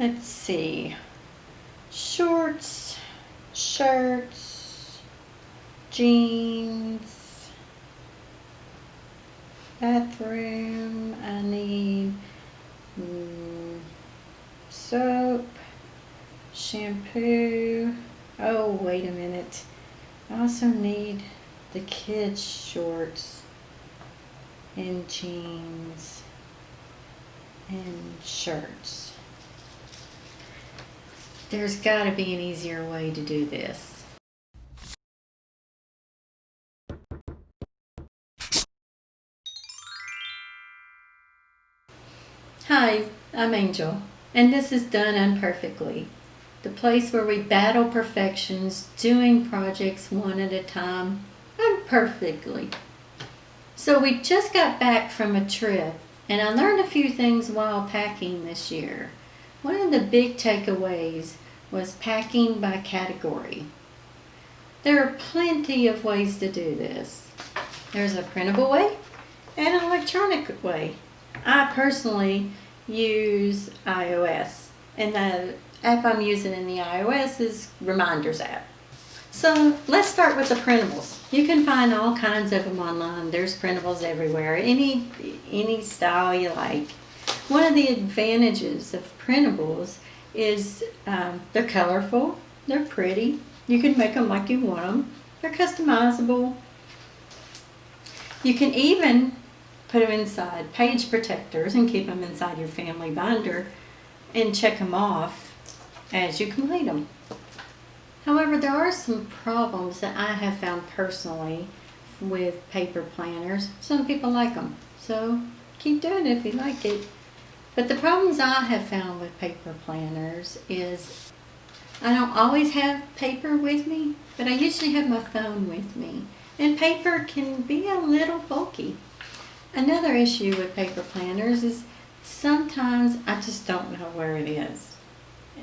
Let's see. Shorts, shirts, jeans, bathroom. I need soap, shampoo. Oh, wait a minute. I also need the kids' shorts and jeans and shirts. There's got to be an easier way to do this. Hi, I'm Angel, and this is Done Unperfectly, the place where we battle perfections, doing projects one at a time, unperfectly. So we just got back from a trip, and I learned a few things while packing this year. One of the big takeaways was packing by category. There are plenty of ways to do this. There's a printable way and an electronic way. I personally use iOS, and the app I'm using in the iOS is Reminders app. So let's start with the printables. You can find all kinds of them online. There's printables everywhere, any style you like. One of the advantages of printables is they're colorful, they're pretty. You can make them like you want them. They're customizable. You can even put them inside page protectors and keep them inside your family binder and check them off as you complete them. However, there are some problems that I have found personally with paper planners. Some people like them, so keep doing it if you like it. But the problems I have found with paper planners is I don't always have paper with me, but I usually have my phone with me. And paper can be a little bulky. Another issue with paper planners is sometimes I just don't know where it is.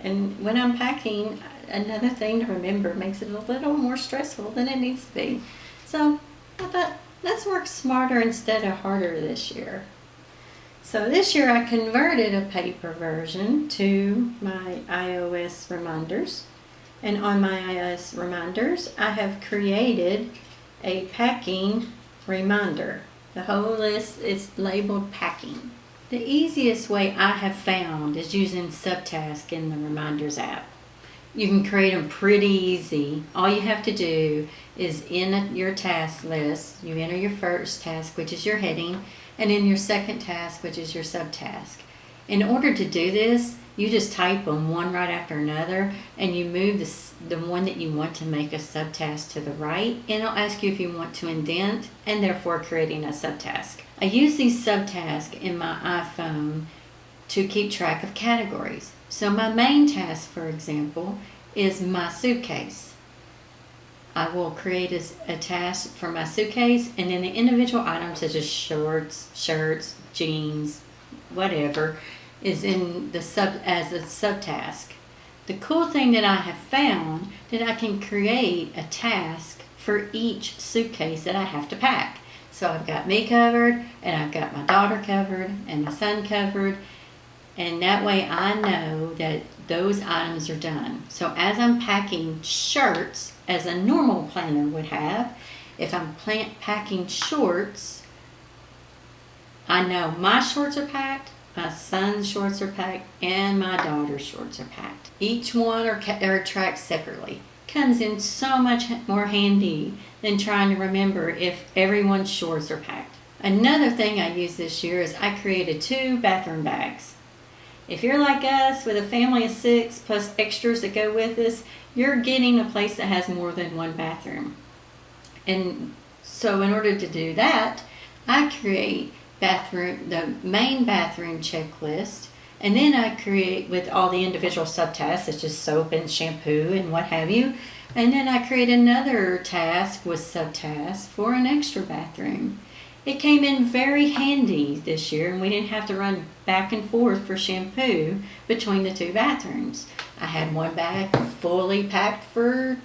And when I'm packing, another thing to remember makes it a little more stressful than it needs to be. So I thought, let's work smarter instead of harder this year. So this year I converted a paper version to my iOS reminders. And on my iOS reminders, I have created a packing reminder. The whole list is labeled packing. The easiest way I have found is using Subtask in the Reminders app. You can create them pretty easy. All you have to do is in your task list, you enter your first task, which is your heading, and in your second task, which is your subtask. In order to do this, you just type them one right after another, and you move the one that you want to make a subtask to the right, and it'll ask you if you want to indent, and therefore creating a subtask. I use these subtasks in my iPhone to keep track of categories. So my main task, for example, is my suitcase. I will create a task for my suitcase, and then the individual items such as shorts, shirts, jeans, whatever, is in the as a subtask. The cool thing that I have found that I can create a task for each suitcase that I have to pack. So I've got me covered, and I've got my daughter covered, and my son covered, and that way I know that those items are done. So as I'm packing shirts, as a normal planner would have, if I'm packing shorts, I know my shorts are packed, my son's shorts are packed, and my daughter's shorts are packed. Each one are tracked separately. Comes in so much more handy than trying to remember if everyone's shorts are packed. Another thing I used this year is I created 2 bathroom bags. If you're like us with a family of 6 plus extras that go with us, you're getting a place that has more than 1 bathroom. And so in order to do that, I create the main bathroom checklist, and then I create with all the individual subtasks such as soap and shampoo and what have you, and then I create another task with subtasks for an extra bathroom. It came in very handy this year, and we didn't have to run back and forth for shampoo between the 2 bathrooms. I had one bag fully packed for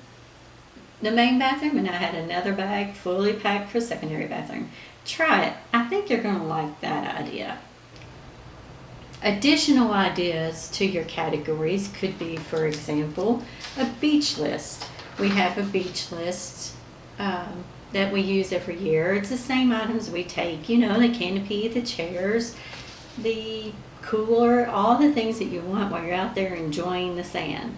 the main bathroom, and I had another bag fully packed for secondary bathroom. Try it. I think you're going to like that idea. Additional ideas to your categories could be, for example, a beach list. We have a beach list that we use every year. It's the same items we take, you know, the canopy, the chairs, the cooler, all the things that you want while you're out there enjoying the sand.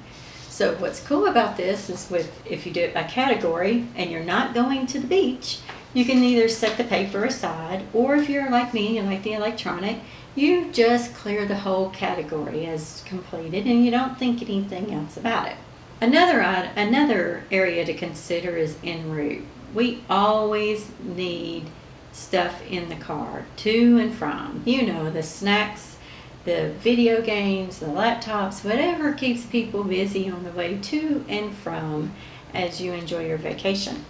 So what's cool about this is if you do it by category and you're not going to the beach, you can either set the paper aside, or if you're like me and like the electronic, you just clear the whole category as completed and you don't think anything else about it. Another area to consider is en route. We always need stuff in the car to and from. You know, the snacks, the video games, the laptops, whatever keeps people busy on the way to and from as you enjoy your vacation.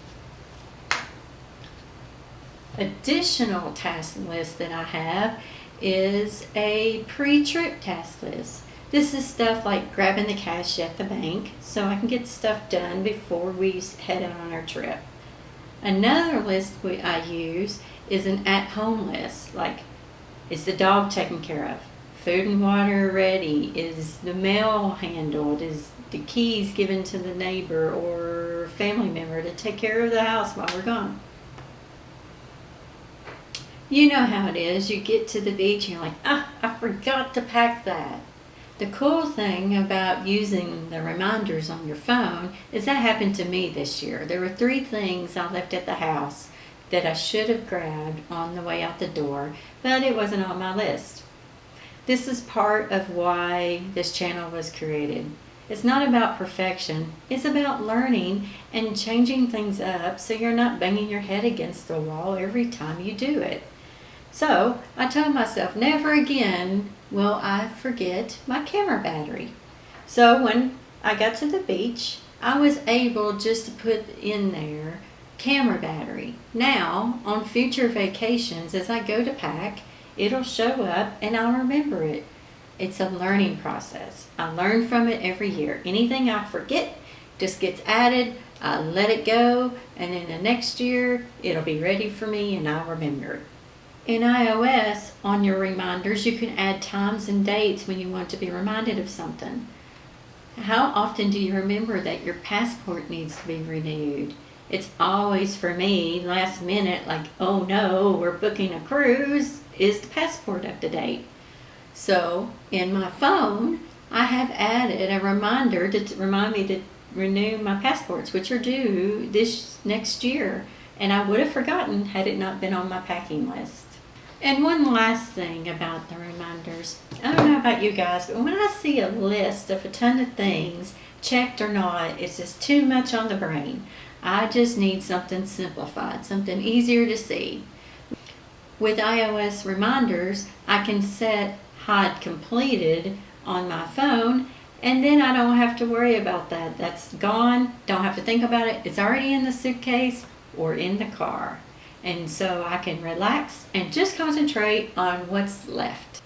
Additional task list that I have is a pre-trip task list. This is stuff like grabbing the cash at the bank so I can get stuff done before we head out on our trip. Another list I use is an at-home list, like is the dog taken care of? Food and water ready? Is the mail handled? Is the keys given to the neighbor or family member to take care of the house while we're gone? You know how it is. You get to the beach and you're like, I forgot to pack that. The cool thing about using the reminders on your phone is that happened to me this year. There were 3 things I left at the house that I should have grabbed on the way out the door, but it wasn't on my list. This is part of why this channel was created. It's not about perfection. It's about learning and changing things up so you're not banging your head against the wall every time you do it. So I told myself, never again will I forget my camera battery. So when I got to the beach, I was able just to put in there camera battery. Now, on future vacations, as I go to pack, it'll show up and I'll remember it. It's a learning process. I learn from it every year. Anything I forget just gets added, I let it go, and then the next year it'll be ready for me and I'll remember it. In iOS, on your reminders, you can add times and dates when you want to be reminded of something. How often do you remember that your passport needs to be renewed? It's always, for me, last minute, like, oh no, we're booking a cruise. Is the passport up to date? So, in my phone, I have added a reminder to remind me to renew my passports, which are due this next year. And I would have forgotten had it not been on my packing list. And one last thing about the reminders. I don't know about you guys, but when I see a list of a ton of things, checked or not, it's just too much on the brain. I just need something simplified, something easier to see. With iOS reminders, I can set hide completed on my phone, and then I don't have to worry about that. That's gone. Don't have to think about it. It's already in the suitcase or in the car. And so I can relax and just concentrate on what's left.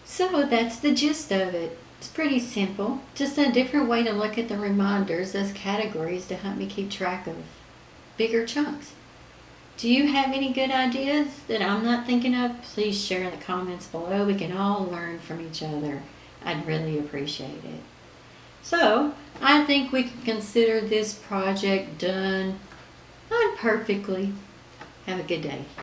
So that's the gist of it. It's pretty simple. Just a different way to look at the reminders as categories to help me keep track of bigger chunks. Do you have any good ideas that I'm not thinking of? Please share in the comments below. We can all learn from each other. I'd really appreciate it. So I think we can consider this project done unperfectly. Have a good day.